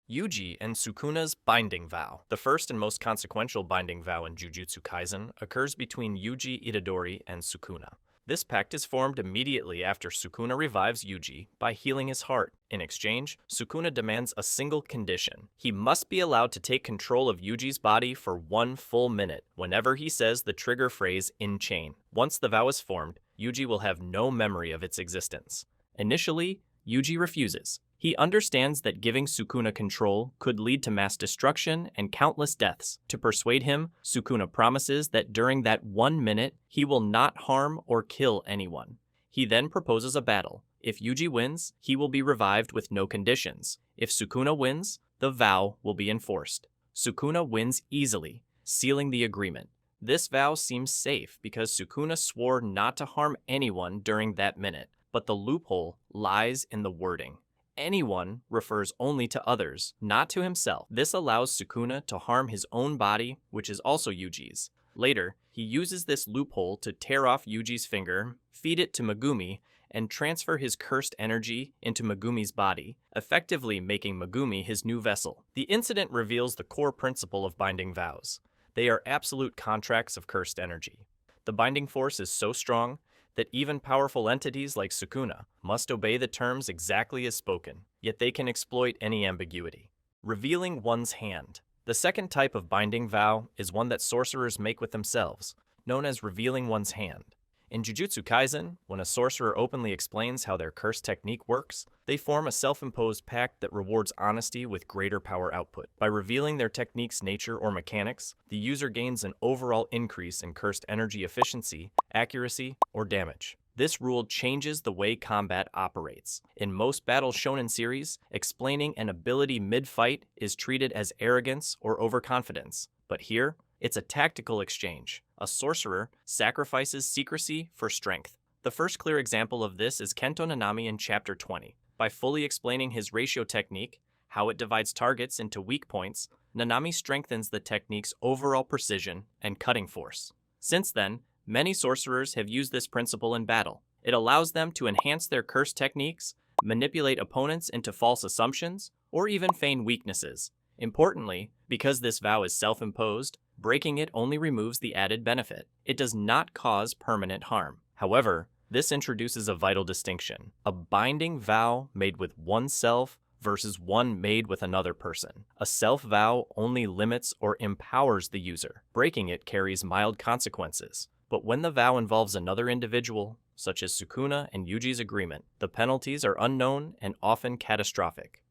Yuji and Sukuna's Binding Vow. The first and most consequential binding vow in Jujutsu Kaisen occurs between Yuji, Itadori, and Sukuna. This pact is formed immediately after Sukuna revives Yuji by healing his heart. In exchange, Sukuna demands a single condition. He must be allowed to take control of Yuji's body for 1 full minute whenever he says the trigger phrase in chain. Once the vow is formed, Yuji will have no memory of its existence. Initially, Yuji refuses. He understands that giving Sukuna control could lead to mass destruction and countless deaths. To persuade him, Sukuna promises that during that 1 minute, he will not harm or kill anyone. He then proposes a battle. If Yuji wins, he will be revived with no conditions. If Sukuna wins, the vow will be enforced. Sukuna wins easily, sealing the agreement. This vow seems safe because Sukuna swore not to harm anyone during that minute, but the loophole lies in the wording. Anyone refers only to others, not to himself. This allows Sukuna to harm his own body, which is also Yuji's. Later, he uses this loophole to tear off Yuji's finger, feed it to Megumi, and transfer his cursed energy into Megumi's body, effectively making Megumi his new vessel. The incident reveals the core principle of binding vows. They are absolute contracts of cursed energy. The binding force is so strong that even powerful entities like Sukuna must obey the terms exactly as spoken, yet they can exploit any ambiguity. Revealing one's hand. The second type of binding vow is one that sorcerers make with themselves, known as revealing one's hand. In Jujutsu Kaisen, when a sorcerer openly explains how their curse technique works, they form a self-imposed pact that rewards honesty with greater power output. By revealing their technique's nature or mechanics, the user gains an overall increase in cursed energy efficiency, accuracy, or damage. This rule changes the way combat operates. In most battle shonen series, explaining an ability mid-fight is treated as arrogance or overconfidence, but here, it's a tactical exchange. A sorcerer sacrifices secrecy for strength. The first clear example of this is Kento Nanami in Chapter 20. By fully explaining his ratio technique, how it divides targets into weak points, Nanami strengthens the technique's overall precision and cutting force. Since then, many sorcerers have used this principle in battle. It allows them to enhance their curse techniques, manipulate opponents into false assumptions, or even feign weaknesses. Importantly, because this vow is self-imposed, breaking it only removes the added benefit. It does not cause permanent harm. However, this introduces a vital distinction: a binding vow made with oneself versus one made with another person. A self-vow only limits or empowers the user. Breaking it carries mild consequences. But when the vow involves another individual, such as Sukuna and Yuji's agreement, the penalties are unknown and often catastrophic.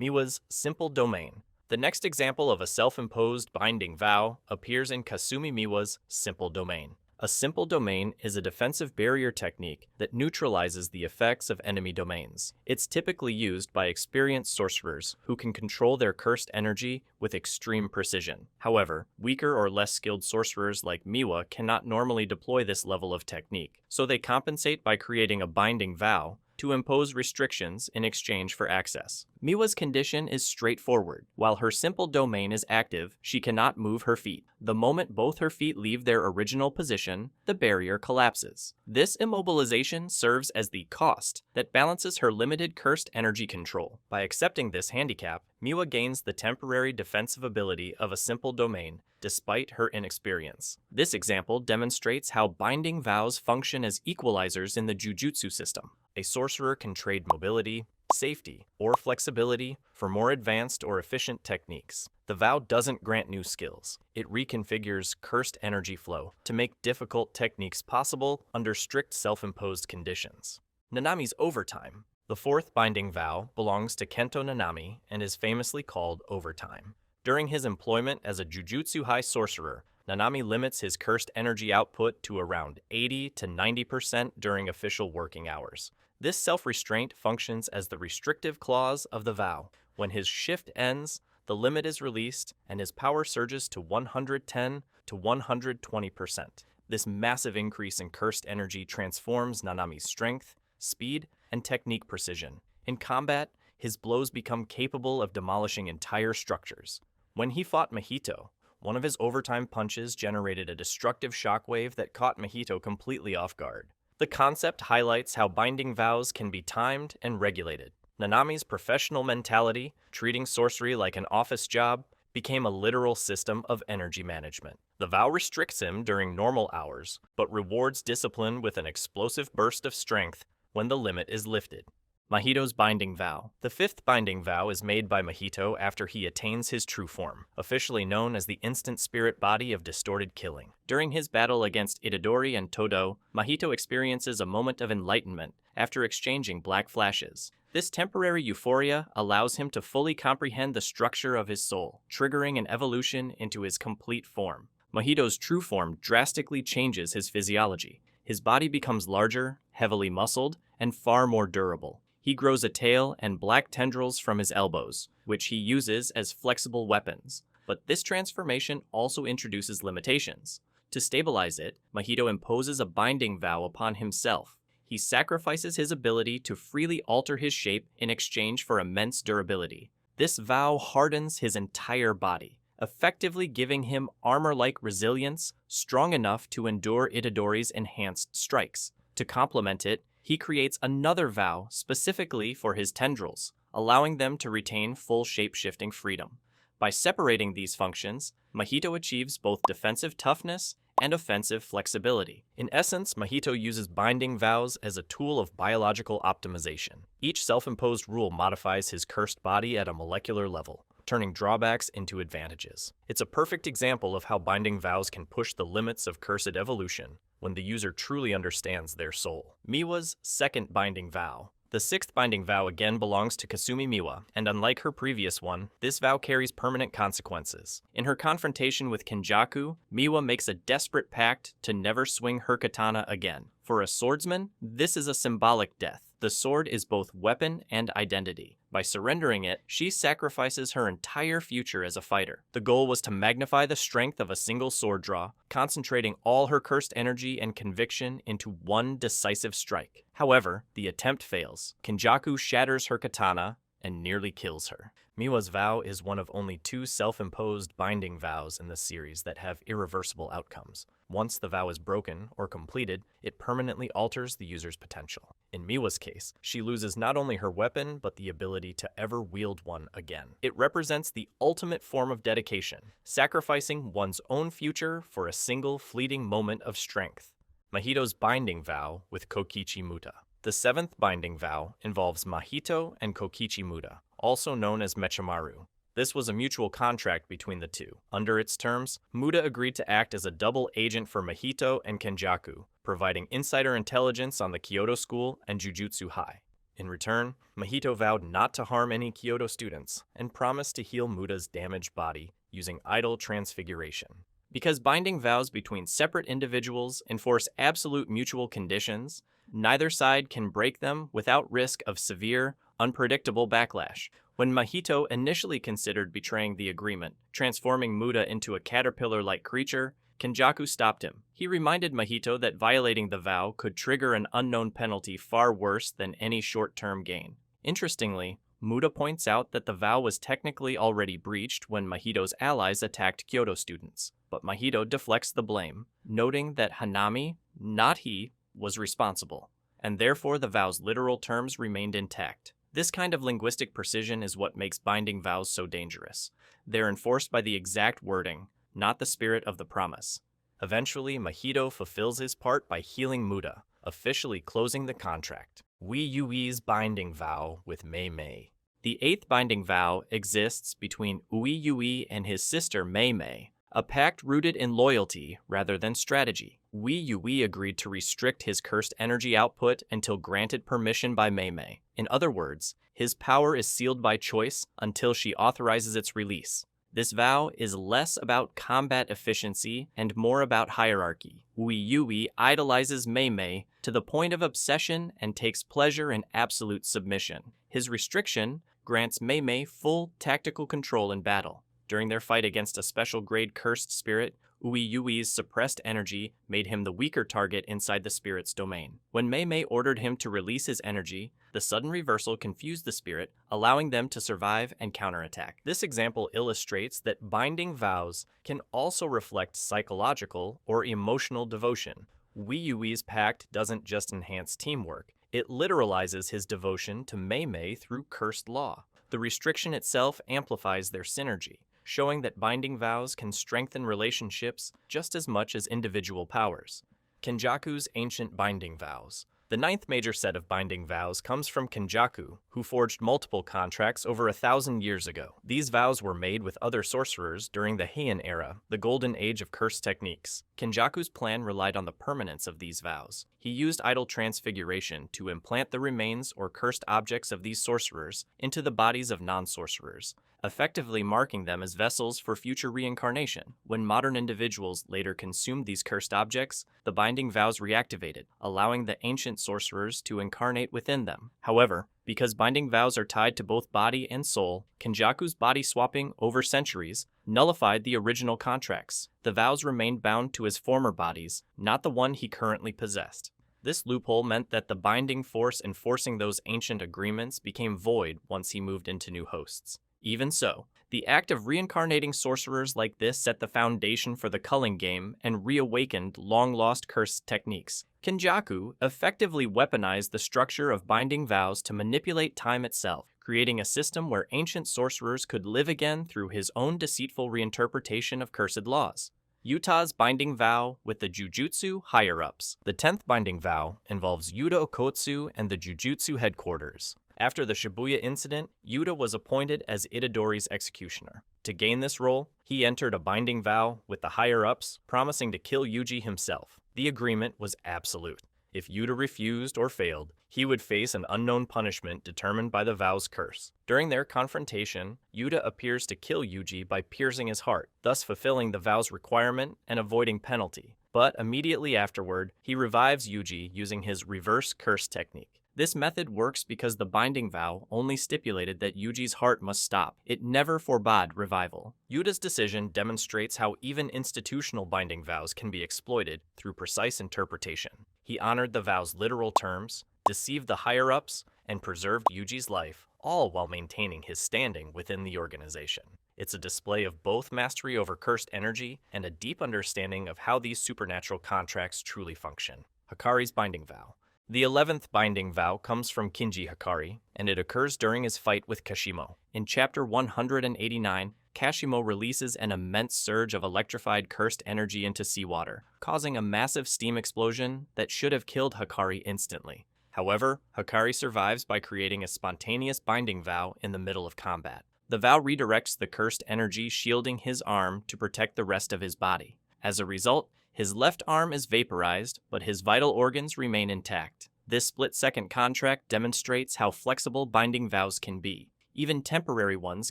Miwa's Simple Domain. The next example of a self-imposed binding vow appears in Kasumi Miwa's Simple Domain. A simple domain is a defensive barrier technique that neutralizes the effects of enemy domains. It's typically used by experienced sorcerers who can control their cursed energy with extreme precision. However, weaker or less skilled sorcerers like Miwa cannot normally deploy this level of technique, so they compensate by creating a binding vow to impose restrictions in exchange for access. Miwa's condition is straightforward. While her simple domain is active, she cannot move her feet. The moment both her feet leave their original position, the barrier collapses. This immobilization serves as the cost that balances her limited cursed energy control. By accepting this handicap, Miwa gains the temporary defensive ability of a simple domain, despite her inexperience. This example demonstrates how binding vows function as equalizers in the Jujutsu system. A sorcerer can trade mobility, safety, or flexibility for more advanced or efficient techniques. The vow doesn't grant new skills. It reconfigures cursed energy flow to make difficult techniques possible under strict self-imposed conditions. Nanami's Overtime. The fourth binding vow belongs to Kento Nanami and is famously called Overtime. During his employment as a Jujutsu High sorcerer, Nanami limits his cursed energy output to around 80 to 90% during official working hours. This self-restraint functions as the restrictive clause of the vow. When his shift ends, the limit is released and his power surges to 110 to 120%. This massive increase in cursed energy transforms Nanami's strength, speed, and technique precision. In combat, his blows become capable of demolishing entire structures. When he fought Mahito, one of his overtime punches generated a destructive shockwave that caught Mahito completely off guard. The concept highlights how binding vows can be timed and regulated. Nanami's professional mentality, treating sorcery like an office job, became a literal system of energy management. The vow restricts him during normal hours, but rewards discipline with an explosive burst of strength when the limit is lifted. Mahito's Binding Vow. The fifth Binding Vow is made by Mahito after he attains his true form, officially known as the Instant Spirit Body of Distorted Killing. During his battle against Itadori and Todo, Mahito experiences a moment of enlightenment after exchanging black flashes. This temporary euphoria allows him to fully comprehend the structure of his soul, triggering an evolution into his complete form. Mahito's true form drastically changes his physiology. His body becomes larger, heavily muscled, and far more durable. He grows a tail and black tendrils from his elbows, which he uses as flexible weapons. But this transformation also introduces limitations. To stabilize it, Mahito imposes a binding vow upon himself. He sacrifices his ability to freely alter his shape in exchange for immense durability. This vow hardens his entire body, effectively giving him armor-like resilience strong enough to endure Itadori's enhanced strikes. To complement it, he creates another vow specifically for his tendrils, allowing them to retain full shape-shifting freedom. By separating these functions, Mahito achieves both defensive toughness and offensive flexibility. In essence, Mahito uses binding vows as a tool of biological optimization. Each self-imposed rule modifies his cursed body at a molecular level, turning drawbacks into advantages. It's a perfect example of how binding vows can push the limits of cursed evolution when the user truly understands their soul. Miwa's second binding vow. The sixth binding vow again belongs to Kasumi Miwa, and unlike her previous one, this vow carries permanent consequences. In her confrontation with Kenjaku, Miwa makes a desperate pact to never swing her katana again. For a swordsman, this is a symbolic death. The sword is both weapon and identity. By surrendering it, she sacrifices her entire future as a fighter. The goal was to magnify the strength of a single sword draw, concentrating all her cursed energy and conviction into one decisive strike. However, the attempt fails. Kenjaku shatters her katana and nearly kills her. Miwa's vow is one of only two self-imposed binding vows in the series that have irreversible outcomes. Once the vow is broken or completed, it permanently alters the user's potential. In Miwa's case, she loses not only her weapon, but the ability to ever wield one again. It represents the ultimate form of dedication, sacrificing one's own future for a single fleeting moment of strength. Mahito's Binding Vow with Kokichi Muta. The seventh binding vow involves Mahito and Kokichi Muta, also known as Mechamaru. This was a mutual contract between the two. Under its terms, Muta agreed to act as a double agent for Mahito and Kenjaku, providing insider intelligence on the Kyoto School and Jujutsu High. In return, Mahito vowed not to harm any Kyoto students and promised to heal Muta's damaged body using idol transfiguration. Because binding vows between separate individuals enforce absolute mutual conditions, neither side can break them without risk of severe, unpredictable backlash. When Mahito initially considered betraying the agreement, transforming Muta into a caterpillar-like creature, Kenjaku stopped him. He reminded Mahito that violating the vow could trigger an unknown penalty far worse than any short-term gain. Interestingly, Muta points out that the vow was technically already breached when Mahito's allies attacked Kyoto students, but Mahito deflects the blame, noting that Hanami, not he, was responsible, and therefore the vow's literal terms remained intact. This kind of linguistic precision is what makes binding vows so dangerous. They're enforced by the exact wording, not the spirit of the promise. Eventually, Mahito fulfills his part by healing Muta, officially closing the contract. Yui's Binding Vow with Mei Mei. The eighth binding vow exists between Yui and his sister Mei Mei, a pact rooted in loyalty rather than strategy. Yui agreed to restrict his cursed energy output until granted permission by Mei Mei. In other words, his power is sealed by choice until she authorizes its release. This vow is less about combat efficiency and more about hierarchy. Yui idolizes Mei Mei to the point of obsession and takes pleasure in absolute submission. His restriction grants Mei Mei full tactical control in battle. During their fight against a special-grade cursed spirit, Yui's suppressed energy made him the weaker target inside the spirit's domain. When Mei Mei ordered him to release his energy, the sudden reversal confused the spirit, allowing them to survive and counterattack. This example illustrates that binding vows can also reflect psychological or emotional devotion. Yui's pact doesn't just enhance teamwork, It literalizes his devotion to Mei Mei through cursed law. The restriction itself amplifies their synergy, showing that binding vows can strengthen relationships just as much as individual powers. Kenjaku's ancient binding vows. The ninth major set of binding vows comes from Kenjaku, who forged multiple contracts over 1,000 years ago. These vows were made with other sorcerers during the Heian era, the golden age of cursed techniques. Kenjaku's plan relied on the permanence of these vows. He used idol transfiguration to implant the remains or cursed objects of these sorcerers into the bodies of non-sorcerers, effectively marking them as vessels for future reincarnation. When modern individuals later consumed these cursed objects, the binding vows reactivated, allowing the ancient sorcerers to incarnate within them. However, because binding vows are tied to both body and soul, Kenjaku's body swapping over centuries nullified the original contracts. The vows remained bound to his former bodies, not the one he currently possessed. This loophole meant that the binding force enforcing those ancient agreements became void once he moved into new hosts. Even so, the act of reincarnating sorcerers like this set the foundation for the culling game and reawakened long-lost cursed techniques. Kenjaku effectively weaponized the structure of binding vows to manipulate time itself, creating a system where ancient sorcerers could live again through his own deceitful reinterpretation of cursed laws. Yuta's binding vow with the Jujutsu higher-ups. The 10th binding vow involves Yuta Okotsu and the Jujutsu headquarters. After the Shibuya incident, Yuta was appointed as Itadori's executioner. To gain this role, he entered a binding vow with the higher-ups, promising to kill Yuji himself. The agreement was absolute. If Yuta refused or failed, he would face an unknown punishment determined by the vow's curse. During their confrontation, Yuta appears to kill Yuji by piercing his heart, thus fulfilling the vow's requirement and avoiding penalty. But immediately afterward, he revives Yuji using his reverse curse technique. This method works because the binding vow only stipulated that Yuji's heart must stop. It never forbade revival. Yuta's decision demonstrates how even institutional binding vows can be exploited through precise interpretation. He honored the vow's literal terms, deceived the higher-ups, and preserved Yuji's life, all while maintaining his standing within the organization. It's a display of both mastery over cursed energy and a deep understanding of how these supernatural contracts truly function. Hakari's binding vow. The 11th binding vow comes from Kinji Hakari, and it occurs during his fight with Kashimo. In chapter 189, Kashimo releases an immense surge of electrified cursed energy into seawater, causing a massive steam explosion that should have killed Hakari instantly. However, Hakari survives by creating a spontaneous binding vow in the middle of combat. The vow redirects the cursed energy shielding his arm to protect the rest of his body. As a result, his left arm is vaporized, but his vital organs remain intact. This split-second contract demonstrates how flexible binding vows can be. Even temporary ones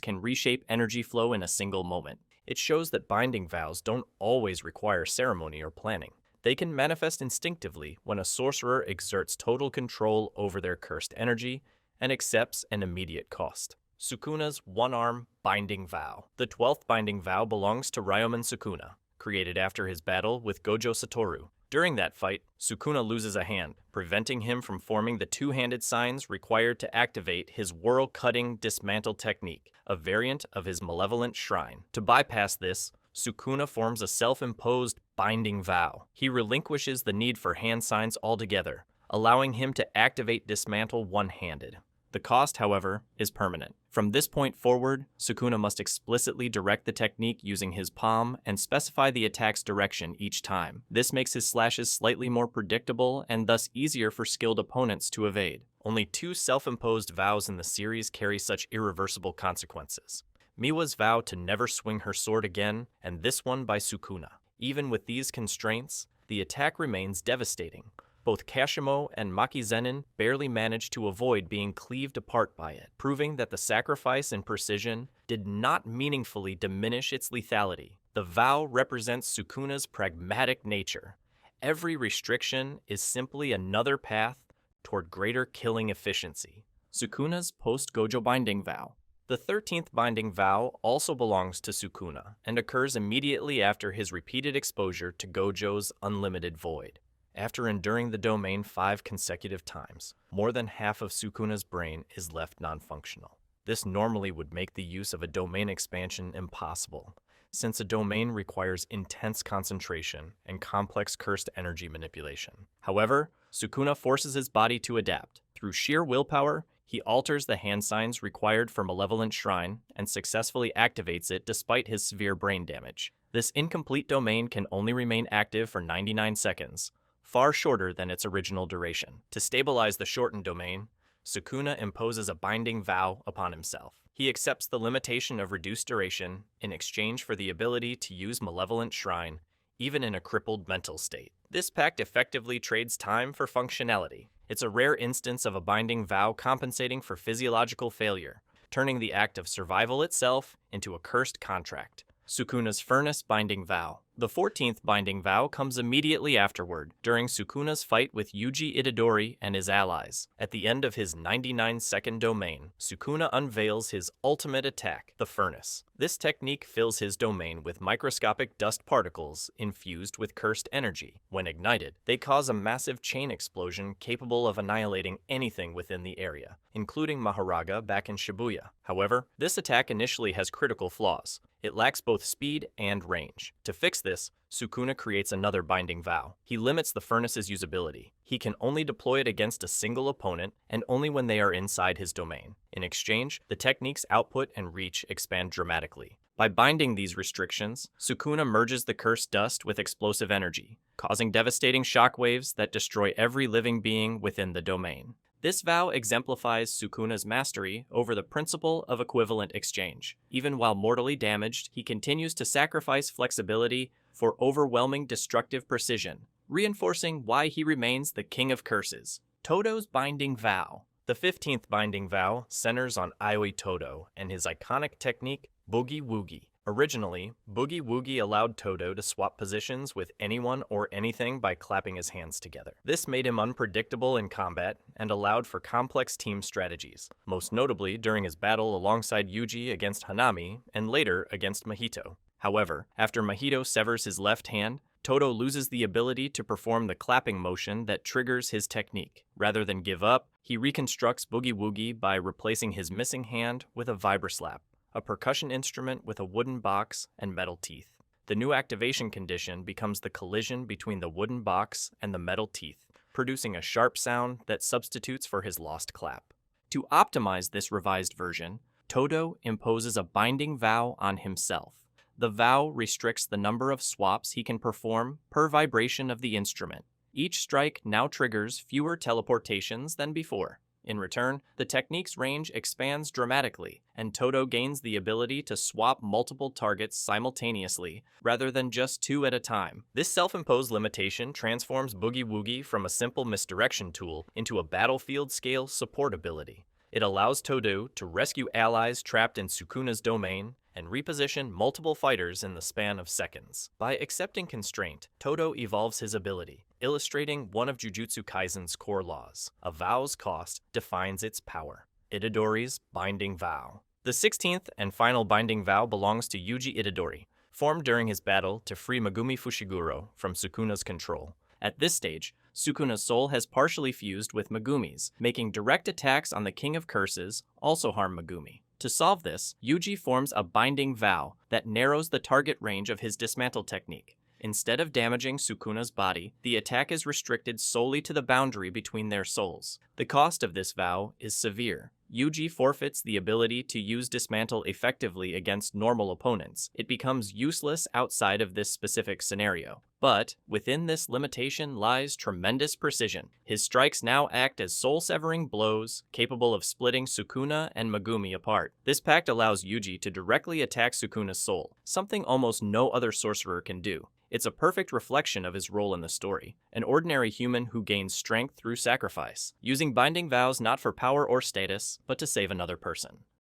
can reshape energy flow in a single moment. It shows that binding vows don't always require ceremony or planning. They can manifest instinctively when a sorcerer exerts total control over their cursed energy and accepts an immediate cost. Sukuna's one-arm binding vow. The 12th binding vow belongs to Ryomen Sukuna, created after his battle with Gojo Satoru. During that fight, Sukuna loses a hand, preventing him from forming the two-handed signs required to activate his world-cutting dismantle technique, a variant of his malevolent shrine. To bypass this, Sukuna forms a self-imposed binding vow. He relinquishes the need for hand signs altogether, allowing him to activate dismantle one-handed. The cost, however, is permanent. From this point forward, Sukuna must explicitly direct the technique using his palm and specify the attack's direction each time. This makes his slashes slightly more predictable and thus easier for skilled opponents to evade. Only 2 self-imposed vows in the series carry such irreversible consequences. Miwa's vow to never swing her sword again, and this one by Sukuna. Even with these constraints, the attack remains devastating. Both Kashimo and Makizenin barely managed to avoid being cleaved apart by it, proving that the sacrifice and precision did not meaningfully diminish its lethality. The vow represents Sukuna's pragmatic nature. Every restriction is simply another path toward greater killing efficiency. Sukuna's post-Gojo binding vow. The 13th binding vow also belongs to Sukuna and occurs immediately after his repeated exposure to Gojo's unlimited void. After enduring the domain 5 consecutive times, more than half of Sukuna's brain is left non-functional. This normally would make the use of a domain expansion impossible. since a domain requires intense concentration and complex cursed energy manipulation. However, Sukuna forces his body to adapt. Through sheer willpower, he alters the hand signs required for Malevolent Shrine and successfully activates it despite his severe brain damage. This incomplete domain can only remain active for 99 seconds, far shorter than its original duration. To stabilize the shortened domain, Sukuna imposes a binding vow upon himself. He accepts the limitation of reduced duration in exchange for the ability to use Malevolent Shrine, even in a crippled mental state. This pact effectively trades time for functionality. It's a rare instance of a binding vow compensating for physiological failure, turning the act of survival itself into a cursed contract. Sukuna's Furnace Binding Vow. The 14th Binding Vow comes immediately afterward, during Sukuna's fight with Yuji Itadori and his allies. At the end of his 99-second domain, Sukuna unveils his ultimate attack, the Furnace. This technique fills his domain with microscopic dust particles infused with cursed energy. When ignited, they cause a massive chain explosion capable of annihilating anything within the area, including Maharaga back in Shibuya. However, this attack initially has critical flaws. It lacks both speed and range. To fix this, Sukuna creates another binding vow. He limits the furnace's usability. He can only deploy it against a single opponent and only when they are inside his domain. In exchange, the technique's output and reach expand dramatically. By binding these restrictions, Sukuna merges the cursed dust with explosive energy, causing devastating shockwaves that destroy every living being within the domain. This vow exemplifies Sukuna's mastery over the principle of equivalent exchange. Even while mortally damaged, he continues to sacrifice flexibility for overwhelming destructive precision, reinforcing why he remains the king of curses. Todo's Binding Vow. The 15th Binding Vow centers on Ioi Todo and his iconic technique, Boogie Woogie. Originally, Boogie Woogie allowed Todo to swap positions with anyone or anything by clapping his hands together. This made him unpredictable in combat and allowed for complex team strategies, most notably during his battle alongside Yuji against Hanami and later against Mahito. However, after Mahito severs his left hand, Todo loses the ability to perform the clapping motion that triggers his technique. Rather than give up, he reconstructs Boogie Woogie by replacing his missing hand with a vibroslap, a percussion instrument with a wooden box and metal teeth. The new activation condition becomes the collision between the wooden box and the metal teeth, producing a sharp sound that substitutes for his lost clap. To optimize this revised version, Todo imposes a binding vow on himself. The vow restricts the number of swaps he can perform per vibration of the instrument. Each strike now triggers fewer teleportations than before. In return, the technique's range expands dramatically, and Todo gains the ability to swap multiple targets simultaneously, rather than just two at a time. This self-imposed limitation transforms Boogie Woogie from a simple misdirection tool into a battlefield-scale support ability. It allows Todo to rescue allies trapped in Sukuna's domain and reposition multiple fighters in the span of seconds. By accepting constraint, Todo evolves his ability, illustrating one of Jujutsu Kaisen's core laws. A vow's cost defines its power. Itadori's Binding Vow. The 16th and final binding vow belongs to Yuji Itadori, formed during his battle to free Megumi Fushiguro from Sukuna's control. At this stage, Sukuna's soul has partially fused with Megumi's, making direct attacks on the King of Curses also harm Megumi. To solve this, Yuji forms a binding vow that narrows the target range of his dismantle technique. Instead of damaging Sukuna's body, the attack is restricted solely to the boundary between their souls. The cost of this vow is severe. Yuji forfeits the ability to use dismantle effectively against normal opponents. It becomes useless outside of this specific scenario. But within this limitation lies tremendous precision. His strikes now act as soul-severing blows, capable of splitting Sukuna and Megumi apart. This pact allows Yuji to directly attack Sukuna's soul, something almost no other sorcerer can do. It's a perfect reflection of his role in the story, an ordinary human who gains strength through sacrifice, using binding vows not for power or status, but to save another person.